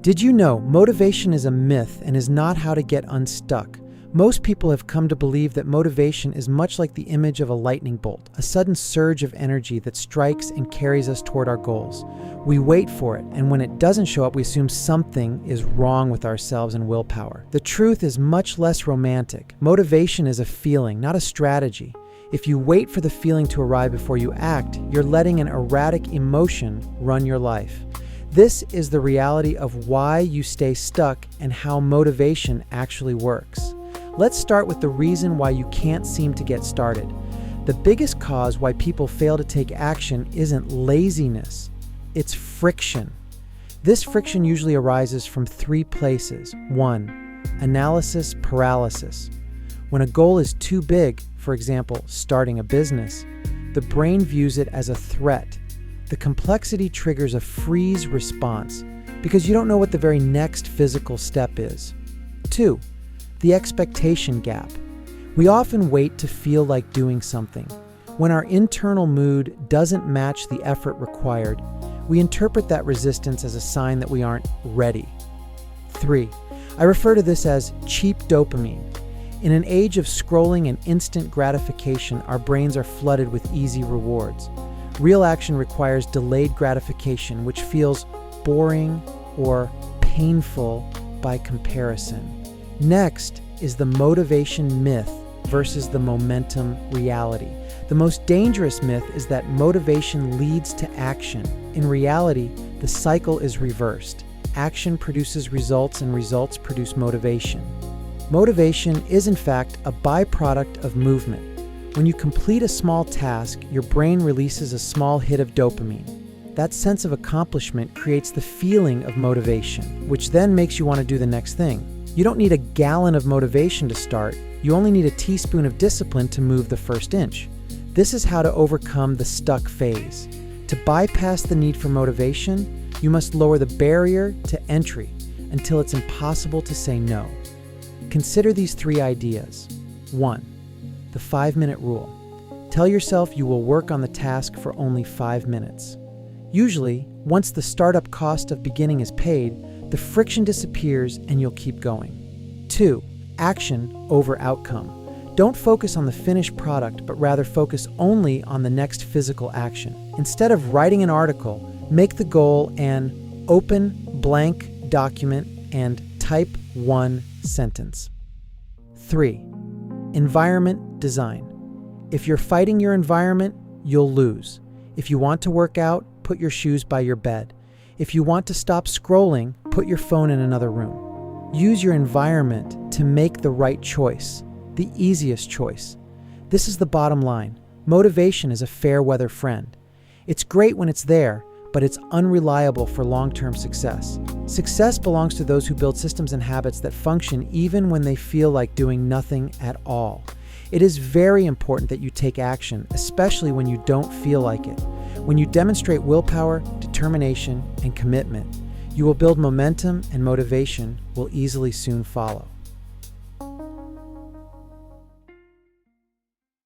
Did you know motivation is a myth and is not how to get unstuck? Most people have come to believe that motivation is much like the image of a lightning bolt, a sudden surge of energy that strikes and carries us toward our goals. We wait for it, and when it doesn't show up, we assume something is wrong with ourselves and willpower. The truth is much less romantic. Motivation is a feeling, not a strategy. If you wait for the feeling to arrive before you act, you're letting an erratic emotion run your life. This is the reality of why you stay stuck and how motivation actually works. Let's start with the reason why you can't seem to get started. The biggest cause why people fail to take action isn't laziness, it's friction. This friction usually arises from three places. 1. Analysis paralysis. When a goal is too big, for example, starting a business, the brain views it as a threat. The complexity triggers a freeze response because you don't know what the very next physical step is. 2. The expectation gap. We often wait to feel like doing something. When our internal mood doesn't match the effort required, we interpret that resistance as a sign that we aren't ready. 3. I refer to this as cheap dopamine. In an age of scrolling and instant gratification, our brains are flooded with easy rewards. Real action requires delayed gratification, which feels boring or painful by comparison. Next is the motivation myth versus the momentum reality. The most dangerous myth is that motivation leads to action. In reality, the cycle is reversed. Action produces results, and results produce motivation. Motivation is, in fact, a byproduct of movement. When you complete a small task, your brain releases a small hit of dopamine. That sense of accomplishment creates the feeling of motivation, which then makes you want to do the next thing. You don't need a gallon of motivation to start. You only need a teaspoon of discipline to move the first inch. This is how to overcome the stuck phase. To bypass the need for motivation, you must lower the barrier to entry until it's impossible to say no. Consider these three ideas. 1. The 5-minute rule. Tell yourself you will work on the task for only 5 minutes. Usually, once the startup cost of beginning is paid, the friction disappears and you'll keep going. 2. Action over outcome. Don't focus on the finished product, but rather focus only on the next physical action. Instead of writing an article, make the goal an open blank document and type 1 sentence. 3. Environment design. If you're fighting your environment, you'll lose. If you want to work out, put your shoes by your bed. If you want to stop scrolling, put your phone in another room. Use your environment to make the right choice, the easiest choice. This is the bottom line. Motivation is a fair weather friend. It's great when it's there, but it's unreliable for long-term success. Success belongs to those who build systems and habits that function even when they feel like doing nothing at all. It is very important that you take action, especially when you don't feel like it. When you demonstrate willpower, determination, and commitment, you will build momentum, and motivation will easily soon follow.